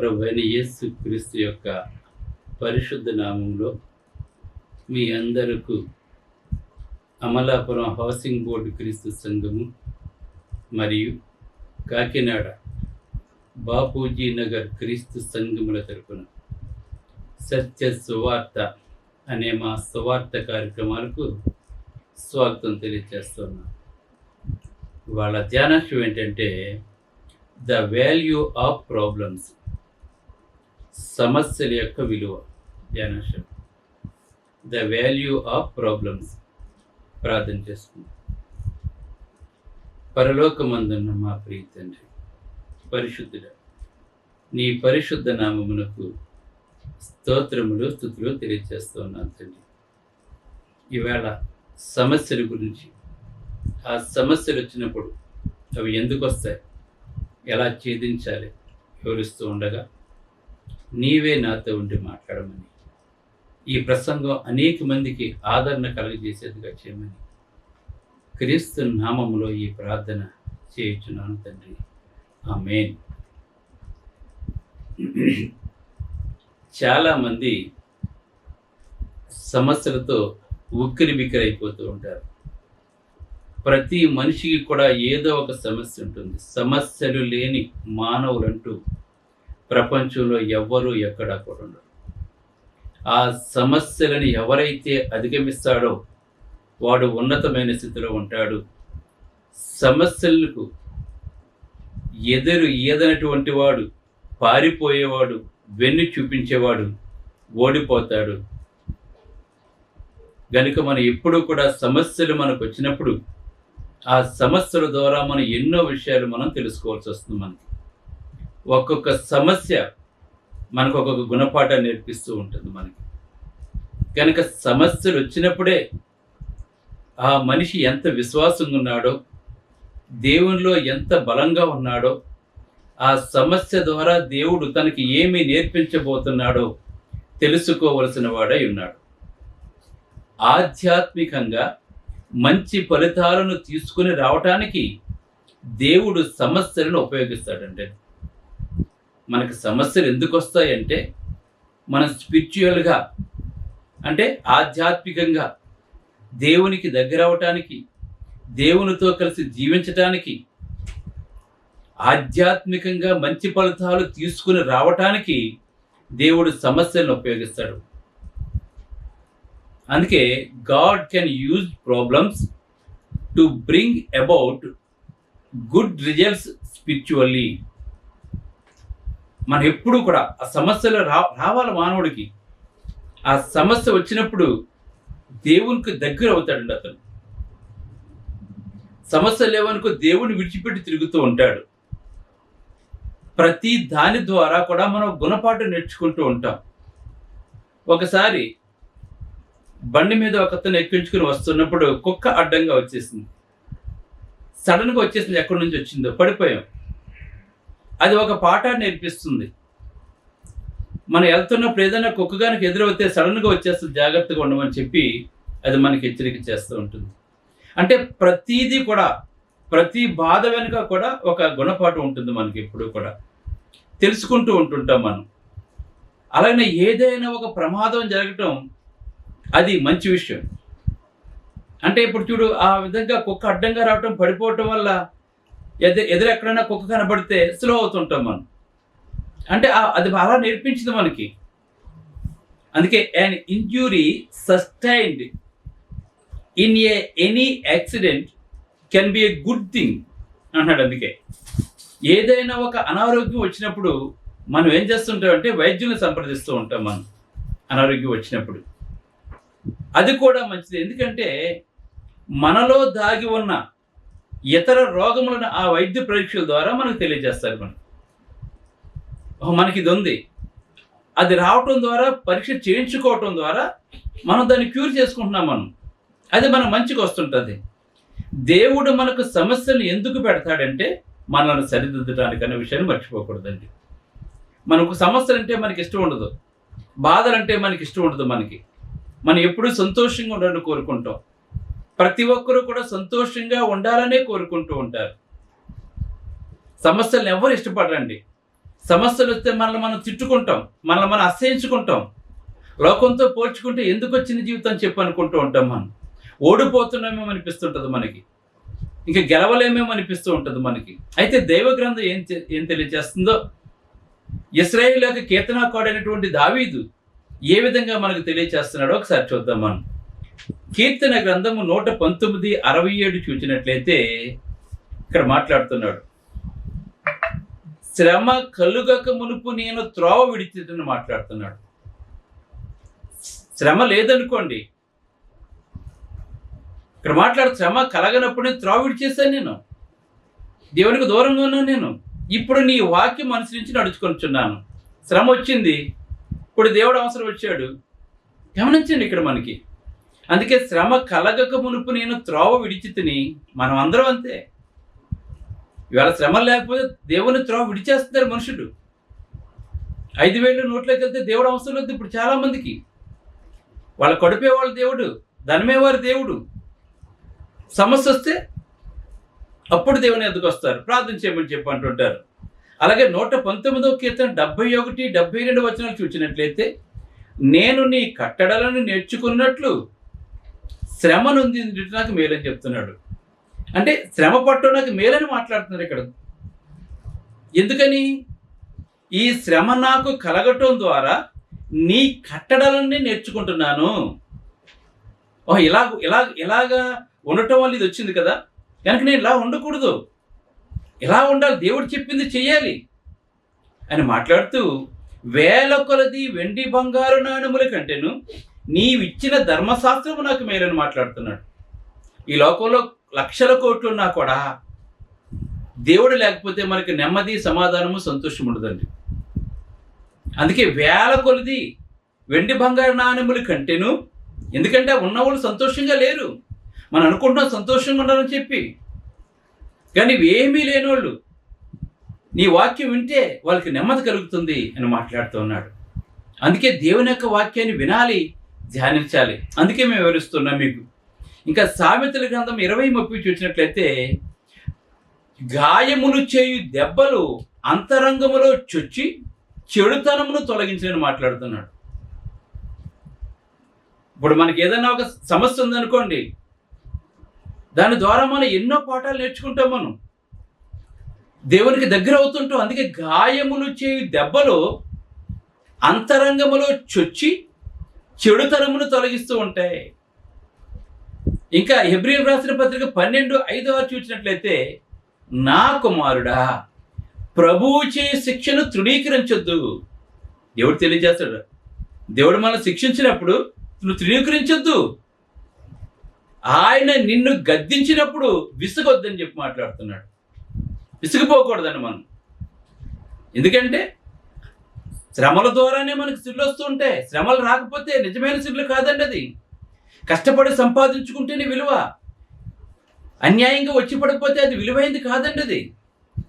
ప్రభువైన యేసు క్రీస్తు యొక్క పరిశుద్ధ నామంలో మీ అందరకు అమలాపురం హౌసింగ్ బోర్డు క్రీస్తు సంఘము మరియు కాకినాడ బాపూజీ నగర్ క్రీస్తు సంఘముల తరపున సత్య సువార్త అనే మా సువార్త కార్యక్రమాలకు స్వాగతం తెలియజేస్తున్నాం. వాళ్ళ ధ్యానాంశం ఏంటంటే ద వాల్యూ ఆఫ్ ప్రాబ్లమ్స్, సమస్యల యొక్క విలువ. ధ్యానాంశం ద వాల్యూ ఆఫ్ ప్రాబ్లమ్స్. ప్రార్థన చేసుకుందాం. పరలోకమందున్న మా ప్రియ తండ్రి, పరిశుద్ధుడా, నీ పరిశుద్ధ నామమునకు స్తోత్రములు స్తుతులు తెలియజేస్తున్నాను తండ్రి. ఈవేళ సమస్యల గురించి, ఆ సమస్యలు వచ్చినప్పుడు అవి ఎందుకు వస్తాయి, ఎలా ఛేదించాలి వివరిస్తూ ఉండగా నీవే నాతో ఉండి మాట్లాడమని, ఈ ప్రసంగం అనేక మందికి ఆదరణ కలుగజేసేదిగా చేయమని క్రీస్తు నామములో ఈ ప్రార్థన చేయుచున్నాను తండ్రి. ఆమేన్. చాలామంది సమస్యలతో ఉక్కిరి బిక్కిరి అయిపోతూ ఉంటారు. ప్రతి మనిషికి కూడా ఏదో ఒక సమస్య ఉంటుంది. సమస్యలు లేని మానవులంటూ ప్రపంచంలో ఎవ్వరూ ఎక్కడా కూడా ఉండరు. ఆ సమస్యలను ఎవరైతే అధిగమిస్తాడో వాడు ఉన్నతమైన స్థితిలో ఉంటాడు. సమస్యలకు ఈదనటువంటి వాడు, పారిపోయేవాడు, వెన్ను చూపించేవాడు ఓడిపోతాడు. గనుక మనం ఎప్పుడూ కూడా సమస్యలు మనకు వచ్చినప్పుడు ఆ సమస్యల ద్వారా మనం ఎన్నో విషయాలు మనం తెలుసుకోవాల్సి వస్తుంది. మనకి ఒక్కొక్క సమస్య మనకు ఒక్కొక్క గుణపాఠాన్ని నేర్పిస్తూ ఉంటుంది మనకి. కనుక సమస్యలు వచ్చినప్పుడే ఆ మనిషి ఎంత విశ్వాసంగా ఉన్నాడో, దేవునిలో ఎంత బలంగా ఉన్నాడో, ఆ సమస్య ద్వారా దేవుడు తనకి ఏమి నేర్పించబోతున్నాడో తెలుసుకోవలసిన వాడై ఉన్నాడు. ఆధ్యాత్మికంగా మంచి ఫలితాలను తీసుకుని రావటానికి దేవుడు సమస్యలను ఉపయోగిస్తాడంటే, మనకు సమస్యలు ఎందుకు వస్తాయంటే మనం స్పిరిచువల్గా అంటే ఆధ్యాత్మికంగా దేవునికి దగ్గర అవటానికి, దేవునితో కలిసి జీవించటానికి, ఆధ్యాత్మికంగా మంచి ఫలితాలు తీసుకుని రావటానికి దేవుడు సమస్యలను ఉపయోగిస్తాడు. అందుకే God can use problems to bring about good results spiritually. మనం ఎప్పుడు కూడా ఆ సమస్యలు రావాలి మానవుడికి. ఆ సమస్య వచ్చినప్పుడు దేవునికి దగ్గర అవుతాడండి. అతను సమస్య లేవనుకో దేవుని విడిచిపెట్టి తిరుగుతూ ఉంటాడు. ప్రతి దాని ద్వారా కూడా మనం గుణపాఠం నేర్చుకుంటూ ఉంటాం. ఒకసారి బండి మీద ఒకతను ఎక్కించుకుని వస్తున్నప్పుడు కుక్క అడ్డంగా వచ్చేసింది. సడన్గా వచ్చేసింది, ఎక్కడి నుంచి వచ్చిందో పడిపోయాం. అది ఒక పాఠాన్ని నేర్పిస్తుంది. మనం వెళ్తున్నప్పుడు ఏదైనా కుక్కగానికి ఎదురవుతే సడన్గా వచ్చేస్తుంది, జాగ్రత్తగా ఉండమని చెప్పి అది మనకి హెచ్చరిక చేస్తూ ఉంటుంది. అంటే ప్రతిదీ కూడా, ప్రతి బాధ వెనుక కూడా ఒక గుణపాఠం ఉంటుంది మనకి. ఎప్పుడు కూడా తెలుసుకుంటూ ఉంటుంటాం మనం. అలాగే ఏదైనా ఒక ప్రమాదం జరగటం అది మంచి విషయం. అంటే ఇప్పుడు చూడు, ఆ విధంగా కుక్క అడ్డంగా రావటం, పడిపోవటం వల్ల ఎక్కడైనా కుక్క కనబడితే స్లో అవుతుంటాం మనం. అంటే అది అలా నేర్పించింది మనకి. అందుకే an injury sustained in any accident can be a good thing అన్నాడు. అందుకే ఏదైనా ఒక అనారోగ్యం వచ్చినప్పుడు మనం ఏం చేస్తుంటామంటే వైద్యులను సంప్రదిస్తూ ఉంటాం. మనం అనారోగ్యం వచ్చినప్పుడు అది కూడా మంచిది. ఎందుకంటే మనలో దాగి ఉన్న ఇతర రోగములను ఆ వైద్య పరీక్షల ద్వారా మనకు తెలియజేస్తారు. మనకి ఇది ఉంది, అది రావటం ద్వారా, పరీక్ష చేయించుకోవటం ద్వారా మనం దాన్ని క్యూర్ చేసుకుంటున్నాం. అది మన మంచికి వస్తుంటుంది. దేవుడు మనకు సమస్యలు ఎందుకు పెడతాడంటే మనల్ని సరిదిద్దడానికి అనే విషయాన్ని మర్చిపోకూడదండి. మనకు సమస్యలు అంటే మనకి ఇష్టం ఉండదు, బాధలంటే మనకి ఇష్టం ఉండదు. మనం ఎప్పుడూ సంతోషంగా ఉండాలని కోరుకుంటాం. ప్రతి ఒక్కరూ కూడా సంతోషంగా ఉండాలనే కోరుకుంటూ ఉంటారు. సమస్యలను ఎవరు ఇష్టపడరండి. సమస్యలు వస్తే మనల్ని మనం తిట్టుకుంటాం, మనల్ని మనం అసహించుకుంటాం, లోకంతో పోల్చుకుంటే ఎందుకు వచ్చిన జీవితం చెప్పి అనుకుంటూ ఉంటాం. మనం ఓడిపోతున్నామేమో అనిపిస్తుంటుంది మనకి, ఇంకా గెలవలేమేమో అనిపిస్తూ ఉంటుంది మనకి. అయితే దైవ గ్రంథం ఏం తెలియజేస్తుందో, ఇశ్రాయేలు యొక్క కీర్తనాకారుడైనటువంటి దావీదు ఏ విధంగా మనకు తెలియజేస్తున్నాడో ఒకసారి చూద్దాం. మనం కీర్తన గ్రంథము 119:67 చూసినట్లయితే ఇక్కడ మాట్లాడుతున్నాడు. శ్రమ కలుగక మునుపు నేను త్రోవ విడిచిటని మాట్లాడుతున్నాడు. శ్రమ లేదనుకోండి, ఇక్కడ శ్రమ కలగనప్పుడు నేను త్రోవ విడిచేశాను, నేను దేవునికి దూరంగా ఉన్నాను, నేను ఇప్పుడు నీ వాక్యం అనుసరించి నడుచుకొనిచున్నాను. శ్రమ వచ్చింది, ఇప్పుడు దేవుడు అవసరం వచ్చాడు. గమనించండి ఇక్కడ మనకి. అందుకే శ్రమ కలగక మునుపు నేను త్రోవ విడిచితిని. మనం అందరం అంతే. ఇవాళ శ్రమ లేకపోతే దేవుని త్రోవ విడిచేస్తున్నారు మనుషులు. 5,000 నోట్లోకి వెళ్తే దేవుడు అవసరం లేదు ఇప్పుడు చాలా మందికి. వాళ్ళ కడుపేవాళ్ళు దేవుడు, ధనమేవారు దేవుడు. సమస్య వస్తే అప్పుడు దేవుని ఎదుగు వస్తారు, ప్రార్థన చేయమని చెప్పి అంటుంటారు. అలాగే 119వ కీర్తన 71, 72 వచనాలు చూసినట్లయితే, నేను నీ కట్టడలను నేర్చుకున్నట్లు శ్రమ నొంది నాకు మేలని చెప్తున్నాడు. అంటే శ్రమ పట్టు నాకు మేలని మాట్లాడుతున్నారు ఇక్కడ. ఎందుకని? ఈ శ్రమ నాకు కలగటం ద్వారా నీ కట్టడలన్నీ నేర్చుకుంటున్నాను. ఇలాగా ఉండటం వల్ల ఇది వచ్చింది కదా, కనుక నేను ఇలా ఉండకూడదు, ఇలా ఉండాలి, దేవుడు చెప్పింది చెయ్యాలి అని మాట్లాడుతూ, వేల కొలది వెండి బంగారు నాణముల కంటేను నీవిచ్చిన ధర్మశాస్త్రము నాకు మేలని మాట్లాడుతున్నాడు. ఈ లోకంలో లక్షల కోట్లు ఉన్నా కూడా దేవుడు లేకపోతే మనకి నెమ్మది, సమాధానము, సంతోషం ఉండదండి. అందుకే వేల కొలది వెండి బంగారు నాణముల కంటేను, ఎందుకంటే ఉన్నవాళ్ళు సంతోషంగా లేరు. మనం అనుకుంటున్నాం సంతోషంగా ఉండాలని చెప్పి, కానీ ఇవేమీ లేనోళ్ళు నీ వాక్యం వింటే వాళ్ళకి నెమ్మది కలుగుతుంది అని మాట్లాడుతూ ఉన్నాడు. అందుకే దేవుని యొక్క వాక్యాన్ని వినాలి, ధ్యానించాలి. అందుకే మేము వివరిస్తున్నాం మీకు. ఇంకా సామెతల గ్రంథం 20:30 చూసినట్లయితే, గాయములు చేయు దెబ్బలు అంతరంగములో చొచ్చి చెడుతనమును తొలగించని మాట్లాడుతున్నాడు. ఇప్పుడు మనకి ఏదైనా ఒక సమస్య ఉందనుకోండి, దాని ద్వారా మనం ఎన్నో పాఠాలు నేర్చుకుంటాం, మనం దేవునికి దగ్గర అవుతుంటాం. అందుకే గాయములు చేయు దెబ్బలు అంతరంగములో చొచ్చి చెడుతనమును తొలగిస్తూ ఉంటాయి. ఇంకా హెబ్రీయులకు రాసిన పత్రిక 12:5 చూసినట్లయితే, నా కుమారుడా ప్రభువు చే శిక్షను తృణీకరించొద్దు. దేవుడు తెలియజేస్తాడు, దేవుడు మనం శిక్షించినప్పుడు నువ్వు తృణీకరించొద్దు. ఆయన నిన్ను గద్దించినప్పుడు విసుగొద్దని చెప్పి మాట్లాడుతున్నాడు. విసిగిపోకూడదని మనం. ఎందుకంటే శ్రమల ద్వారానే మనకు సిర్లు వస్తూ ఉంటాయి. శ్రమలు రాకపోతే నిజమైన సిర్లు కాదండి అది. కష్టపడి సంపాదించుకుంటేనే విలువ. అన్యాయంగా వచ్చి పడిపోతే అది విలువైంది కాదండి అది.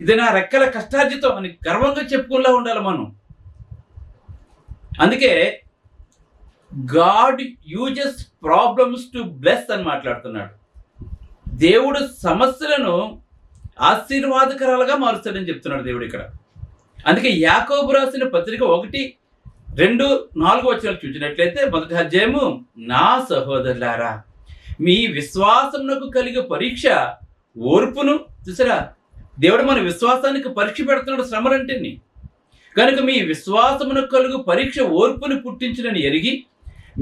ఇది నా రెక్కల కష్టార్జితం అని గర్వంగా చెప్పుకునేలా ఉండాలి మనం. అందుకే God uses problems to bless అని మాట్లాడుతున్నాడు. దేవుడు సమస్యలను ఆశీర్వాదకరాలుగా మారుస్తాడని చెప్తున్నాడు దేవుడు ఇక్కడ. అందుకే యాకోబు రాసిన పత్రిక 1:2-4 వచనాలు చూసినట్లయితే, మొదటి అధ్యాయము, నా సహోదరులారా మీ విశ్వాసమునకు కలిగే పరీక్ష ఓర్పును. చూసారా, దేవుడు మన విశ్వాసానికి పరీక్ష పెడుతున్నాడు శ్రమలంటిని. కనుక మీ విశ్వాసమునకు కలుగు పరీక్ష ఓర్పుని పుట్టించునని ఎరిగి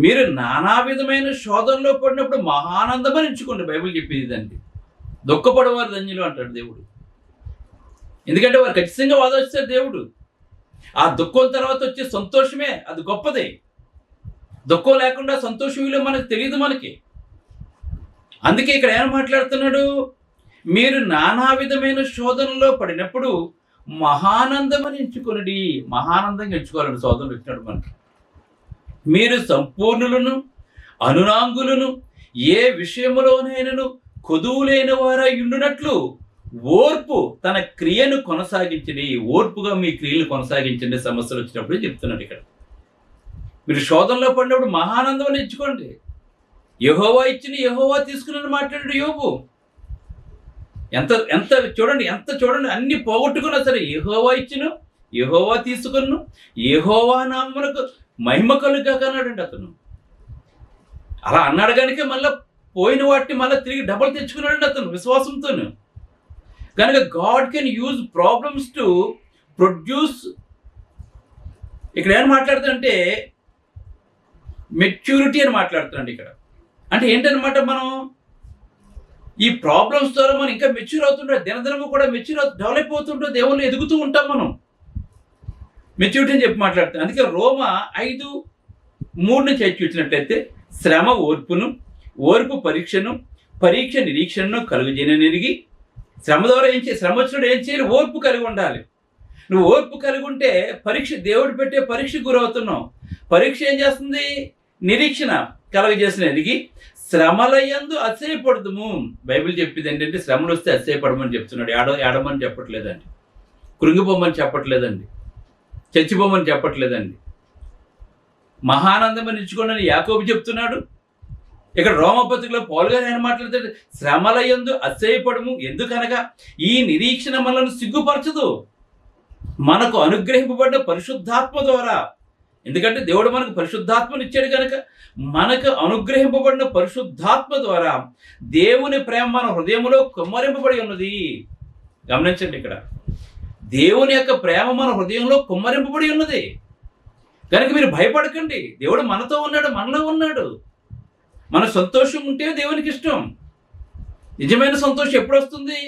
మీరు నానా విధమైన శోధనలో పడినప్పుడు మహానందమని ఎంచుకోండి. బైబిల్ చెప్పింది ఇదండి. దుఃఖపడేవారు ధన్యులు అంటాడు దేవుడు. ఎందుకంటే వారు ఖచ్చితంగా వాదొచ్చారు దేవుడు. ఆ దుఃఖం తర్వాత వచ్చే సంతోషమే అది గొప్పదే. దుఃఖం లేకుండా సంతోషం విలువ మనకు తెలియదు మనకి. అందుకే ఇక్కడ ఏం మాట్లాడుతున్నాడు, మీరు నానా విధమైన శోధనలో పడినప్పుడు మహానందమని ఎంచుకొనుడి. మహానందంగా ఎంచుకోవాలని శోధనలు వచ్చినాడు మనకి. మీరు సంపూర్ణులను అనునాంగులను ఏ విషయములోనైనను కొదువులేని వారై ఉండునట్లు ఓర్పు తన క్రియను కొనసాగించండి. ఓర్పుగా మీ క్రియలు కొనసాగించండి సమస్యలు వచ్చినప్పుడు చెప్తున్నాడు ఇక్కడ. మీరు శోధనలో పడినప్పుడు మహానందం ఎంచుకోండి. యెహోవా ఇచ్చిన యెహోవా తీసుకుని మాట్లాడాడు యోబు. ఎంత చూడండి అన్ని పోగొట్టుకున్నా సరే యెహోవా ఇచ్చిన యెహోవా తీసుకొను, యెహోవా నామమునకు మహిమ కలుగాక అన్నాడండి అతను. అలా అన్నాడు కనుక మళ్ళీ పోయిన వాటిని మళ్ళీ తిరిగి డబల్ తెచ్చుకున్నాడండి అతను విశ్వాసంతోను. కనుక God can use problems to produce. ఇక్కడ ఏం మాట్లాడుతుందంటే మెచ్యూరిటీ అని మాట్లాడుతున్నాడు ఇక్కడ. అంటే ఏంటనమాట, మనం ఈ ప్రాబ్లమ్స్ ద్వారా మనం ఇంకా మెచ్యూర్ అవుతుంటాం, దినదినము కూడా మెచ్యూర్ డెవలప్ అవుతుంటాం, దేవుళ్ళు ఎదుగుతూ ఉంటాం మనం. మెచ్యూరిటీ అని చెప్పి మాట్లాడుతాం. అందుకే రోమా 5:3 నుంచి చూసినట్లయితే శ్రమ ఓర్పును, ఓర్పు పరీక్షను, పరీక్ష నిరీక్షణను కలుగజేయనెరిగి. శ్రమ ద్వారా శ్రమ వచ్చినప్పుడు ఏం చేయాలి? ఓర్పు కలిగి ఉండాలి. నువ్వు ఓర్పు కలిగి ఉంటే పరీక్ష, దేవుడు పెట్టే పరీక్షకు గురవుతున్నావు. పరీక్ష ఏం చేస్తుంది? నిరీక్షణ కలుగజేసిన ఎదిగి శ్రమలయందు అతిశయపడదుము. బైబిల్ చెప్పింది ఏంటంటే శ్రమలు వస్తే అతిశయపడమని చెప్తున్నాడు. ఏడమని చెప్పట్లేదండి, కృంగిపోమని చెప్పట్లేదండి, చచ్చిపోమని చెప్పట్లేదండి. మహానందమని ఇచ్చుకోండి యాకోబు చెప్తున్నాడు. ఇక్కడ రోమపత్రికలో పౌలు గారు ఏం మాట్లాడుతాడు? శ్రమలయందు అతిశయపడము, ఎందుకనగా ఈ నిరీక్షణ మనల్ని సిగ్గుపరచదు, మనకు అనుగ్రహింపబడ్డ పరిశుద్ధాత్మ ద్వారా. ఎందుకంటే దేవుడు మనకు పరిశుద్ధాత్మను ఇచ్చాడు కనుక మనకు అనుగ్రహింపబడిన పరిశుద్ధాత్మ ద్వారా దేవుని ప్రేమ మన హృదయంలో కుమ్మరింపబడి ఉన్నది. గమనించండి, ఇక్కడ దేవుని యొక్క ప్రేమ మన హృదయంలో కుమ్మరింపబడి ఉన్నది కనుక మీరు భయపడకండి. దేవుడు మనతో ఉన్నాడు, మనలో ఉన్నాడు. మన సంతోషం ఉంటే దేవునికి ఇష్టం. నిజమైన సంతోషం ఎప్పుడు వస్తుంది?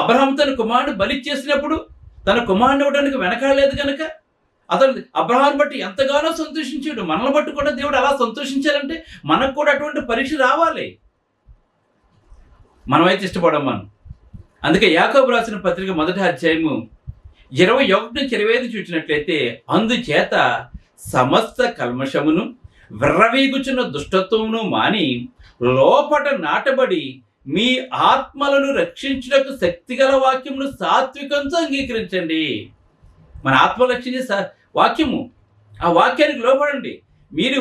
అబ్రహాం తన కుమారుడు బలి చేసినప్పుడు తన కుమారుని ఇవ్వడానికి వెనకాడలేదు కనుక అతను అబ్రహాం బట్టి ఎంతగానో సంతోషించాడు. మనల్ని బట్టి కూడా దేవుడు అలా సంతోషించాలంటే మనకు కూడా అటువంటి పరీక్ష రావాలి. మనమైతే ఇష్టపడం మనం. అందుకే యాకోబు రాసిన పత్రిక 1వ అధ్యాయము 21 నుంచి 25 చూసినట్లయితే, అందుచేత సమస్త కల్మషమును విర్రవీగుచున్న దుష్టత్వమును మాని లోపట నాటబడి మీ ఆత్మలను రక్షించుటకు శక్తిగల వాక్యమును సాత్వికంతో అంగీకరించండి. మన ఆత్మ రక్షించే వాక్యము, ఆ వాక్యానికి లోపడండి. మీరు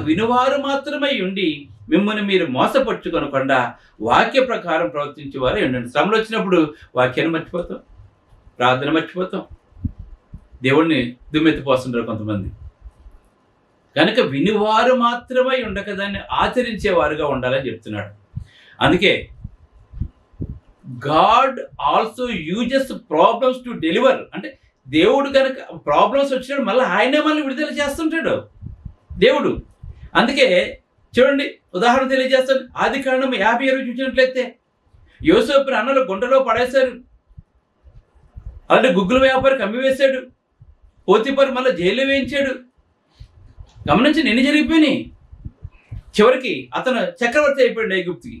వినువారు మాత్రమై ఉండి మిమ్మల్ని మీరు మోసపరుచుకొనకుండా వాక్య ప్రకారం ప్రవర్తించే వారే ఉండండి. శ్రమలు వచ్చినప్పుడు వాక్యాన్ని మర్చిపోతాం, ప్రార్థన మర్చిపోతాం, దేవుణ్ణి దుమ్మెత్తిపోతుంటారు కొంతమంది. కనుక వినివారు మాత్రమై ఉండక దాన్ని ఆచరించేవారుగా ఉండాలని చెప్తున్నాడు. అందుకే God also uses problems to deliver. అంటే దేవుడు కనుక ప్రాబ్లమ్స్ వచ్చినప్పుడు మళ్ళీ ఆయనే మనల్ని విడుదల చేస్తుంటాడు దేవుడు. అందుకే చూడండి, ఉదాహరణ తెలియజేస్తాను. ఆదికాండం 50 చూసినట్లయితే యోసేపుని అన్నలు గుంటలో పడేశారు, అలాంటి గుగ్గుల వ్యాపారికి అమ్మివేశాడు, పోతీఫరు మళ్ళీ జైల్లో వేయించాడు. గమనించి ఎన్ని జరిగిపోయినాయి. చివరికి అతను చక్రవర్తి అయిపోయాడు ఐగుప్తుకి.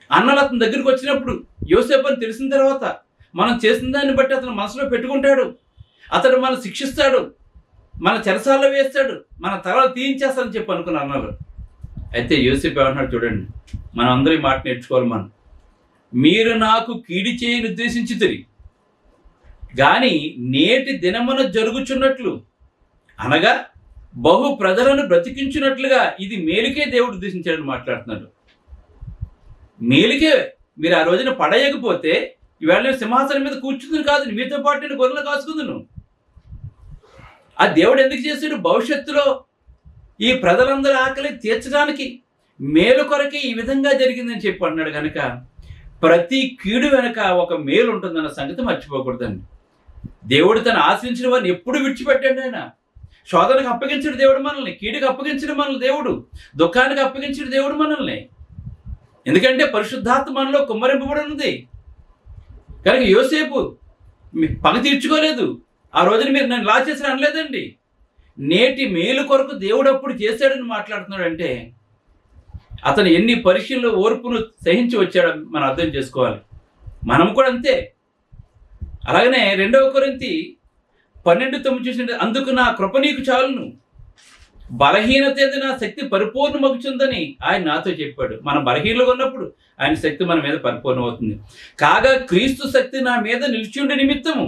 అన్నలు అతని దగ్గరికి వచ్చినప్పుడు యోసేపు అని తెలిసిన తర్వాత మనం చేసిన దాన్ని బట్టి అతను మనసులో పెట్టుకుంటాడు. అతడు మనం శిక్షిస్తాడు, మన చెరసాల్లో వేస్తాడు, మన తలలు తీయించేస్తాడని చెప్పి అనుకున్న అన్నారు. అయితే యోసేపు ఏమన్నాడు చూడండి, మనం అందరూ ఈ మాట నేర్చుకోవాలి. మనం, మీరు నాకు కీడి చేయని ఉద్దేశించితిరి కానీ నేటి దినమున జరుగుచున్నట్లు అనగా బహు ప్రజలను బ్రతికించినట్లుగా ఇది మేలుకే దేవుడు ఉద్దేశించాడని మాట్లాడుతున్నాడు. మేలుకే. మీరు ఆ రోజున పడేయకపోతే ఈవేళ నేను సింహాసనం మీద కూర్చుంది కాదు, మీతో పాటు నేను గొర్రెలు కాసుకుందును. ఆ దేవుడు ఎందుకు చేశాడు? భవిష్యత్తులో ఈ ప్రజలందరూ ఆకలి తీర్చడానికి మేలు కొరకే ఈ విధంగా జరిగిందని చెప్పి అన్నాడు. కనుక ప్రతి కీడు వెనక ఒక మేలు ఉంటుందన్న సంగతి మర్చిపోకూడదండి. దేవుడు తను ఆశ్రయించిన వారిని ఎప్పుడు విడిచిపెట్టాడు. ఆయన శోధనకు అప్పగించిన దేవుడు మనల్ని, కీడుకు అప్పగించిన మనల్ని దేవుడు, దుఃఖానికి అప్పగించిన దేవుడు మనల్ని. ఎందుకంటే పరిశుద్ధాత్మ మనలో కుమ్మరింపబడి ఉంది కనుక యోసేపు పగ తీర్చుకోలేదు. ఆ రోజున మీరు నన్ను లా చేసిన అనలేదండి. నేటి మేలు కొరకు దేవుడు అప్పుడు చేశాడని మాట్లాడుతున్నాడు. అంటే అతను ఎన్ని పరీక్షల్లో ఓర్పును సహించి వచ్చాడో మనం అర్థం చేసుకోవాలి. మనం కూడా అంతే. అలాగనే 2వ కొరింథీ 12:9 చూసినట్టు, అందుకు నా కృప నీకు చాలును, బలహీనత యందు నా శక్తి పరిపూర్ణమగుచుందని ఆయన నాతో చెప్పాడు. మనం బలహీనలుగా ఉన్నప్పుడు ఆయన శక్తి మన మీద పరిపూర్ణమవుతుంది. కాగా క్రీస్తు శక్తి నా మీద నిలిచిండే నిమిత్తము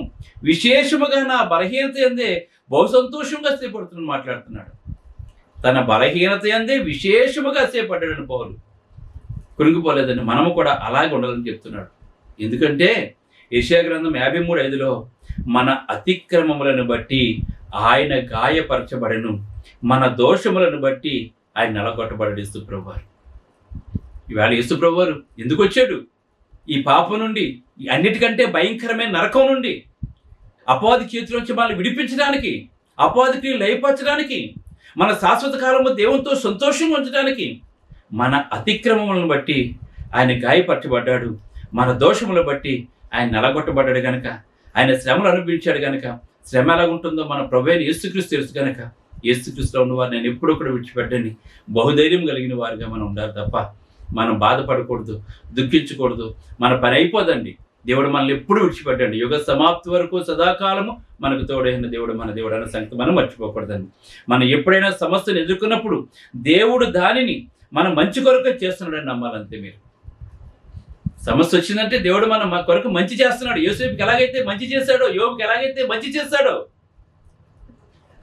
విశేషముగా నా బలహీనత యందే బహు సంతోషంగా స్థిరపడుతుందని మాట్లాడుతున్నాడు. తన బలహీనత యందే విశేషముగా స్థిరపడ్డాడని పౌలు. కృంగిపోలేదని మనము కూడా అలాగే ఉండాలని చెప్తున్నాడు. ఎందుకంటే యెషయా గ్రంథం 53:5లో మన అతిక్రమములను బట్టి ఆయన గాయపరచబడెను, మన దోషములను బట్టి ఆయన నలగొట్టబడడు యేసుప్రభువారు. ఇవాళ యేసుప్రభువారు ఎందుకు వచ్చాడు? ఈ పాపం నుండి, అన్నిటికంటే భయంకరమైన నరకం నుండి, అపవాది చేతిలో నుంచి మనల్ని విడిపించడానికి, అపవాదికి లయపరచడానికి, మన శాశ్వత కాలము దేవునితో సంతోషంగా ఉంచడానికి. మన అతిక్రమములను బట్టి ఆయన గాయపరచబడ్డాడు, మన దోషములను బట్టి ఆయన నలగొట్టబడ్డాడు కనుక, ఆయన శ్రమలు అనుభవించాడు కనుక, శ్రమ ఎలాగుంటుందో మన ప్రభువైన యేసుక్రీస్తు తెలుసు కనుక, యేసుక్రీస్తులో ఉన్నవారు నేను ఎప్పుడూ కూడా విడిచిపెట్టని బహుధైర్యం కలిగిన వారిగా మనం ఉండాలి తప్ప మనం బాధపడకూడదు, దుఃఖించకూడదు. మన పని అయిపోదండి. దేవుడు మనల్ని ఎప్పుడు విడిచిపెట్టండి. యుగ సమాప్తి వరకు సదాకాలము మనకు తోడైన దేవుడు మన దేవుడు అన్న సంగతి మనం మర్చిపోకూడదండి. మనం ఎప్పుడైనా సమస్యను ఎదుర్కొన్నప్పుడు దేవుడు దానిని మన మంచి కొరకు చేస్తున్నాడని నమ్మాలంతే. మీరు సమస్య వచ్చిందంటే దేవుడు మన కొరకు మంచి చేస్తున్నాడు. యోసేపుకి ఎలాగైతే మంచి చేశాడో, యోబుకి ఎలాగైతే మంచి చేశాడో,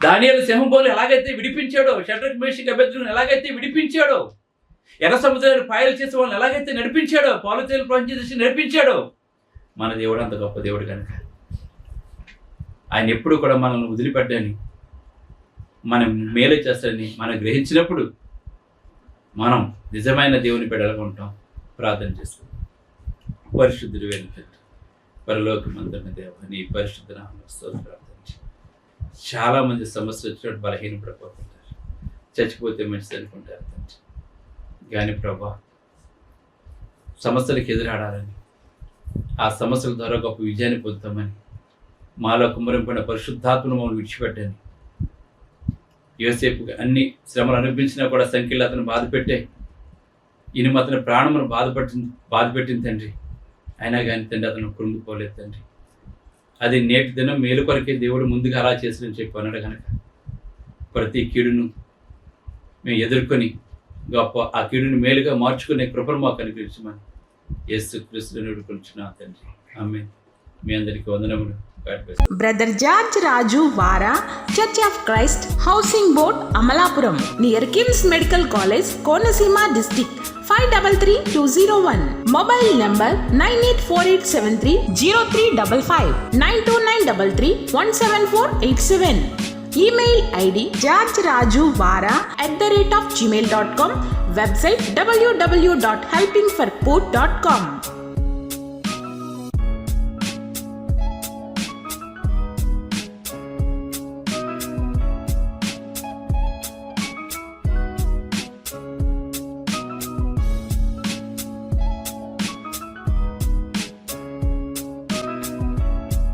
దానియేలు సింహంబోలు ఎలాగైతే విడిపించాడో, షడ్రక్ మేషక్ అబేద్నెగోను ఎలాగైతే విడిపించాడో, ఎర్ర సముద్రాన్ని పాయలు చేసే వాళ్ళని ఎలాగైతే నడిపించాడో, పాలు తేనెలు ప్రవహించేసి నడిపించాడో, మన దేవుడు అంత గొప్ప దేవుడు కనుక ఆయన ఎప్పుడు కూడా మనల్ని వదిలిపెట్టని, మనం మేలు చేస్తాడని మనం గ్రహించినప్పుడు మనం నిజమైన దేవుని బిడ్డలుగా ఉంటాం. ప్రార్థన చేసుకుంటాం. పరిశుద్ధుడు వెళ్తాడు, పరలోకమందున్న దేవ, నీ పరిశుద్ధ నామములో ప్రార్థించి. చాలామంది సమస్యలు వచ్చినట్టు బలహీనపడిపోతుంటారు, చచ్చిపోతే మంచిది అనుకుంటారు తండ్రి. కానీ ప్రభా, సమస్యలకు ఎదురాడాలని, ఆ సమస్యల ద్వారా గొప్ప విజయాన్ని పొందుతామని, మాలో కుమ్మరింపడిన పరిశుద్ధాత్మను మమ్మల్ని విడిచిపెట్టని. యోసేపుకి అన్ని శ్రమలు అనిపించినా కూడా సంఖ్యలు అతను బాధపెట్టే, ఈయన అతని ప్రాణమును బాధపెట్టింది తండ్రి. అయినా కానీ తండ్రి అతను కృంగిపోలేదు తండ్రి. అది నేటి దినం మేలు కొరకే దేవుడు ముందుగా అలా చేసినని చెప్పి అన్నాడు కనుక, ప్రతి కీడును మేము ఎదుర్కొని గొప్ప ఆ కీడుని మేలుగా మార్చుకునే కృపను మాకు అనుగ్రహించమని యేసుక్రీస్తుని వేడుకొనుచున్నా తండ్రి. ఆమేన్. మీ అందరికీ వందనములు. బ్రదర్ జార్జ్ రాజు వారా, church of Christ, housing board, Amalapuram, near KIMS medical college, Konaseema district, 538201. Mobile number 9848730355, 92933174174. Email ID georgerajuvara@gmail.com. Website www.helpingforpoor.com.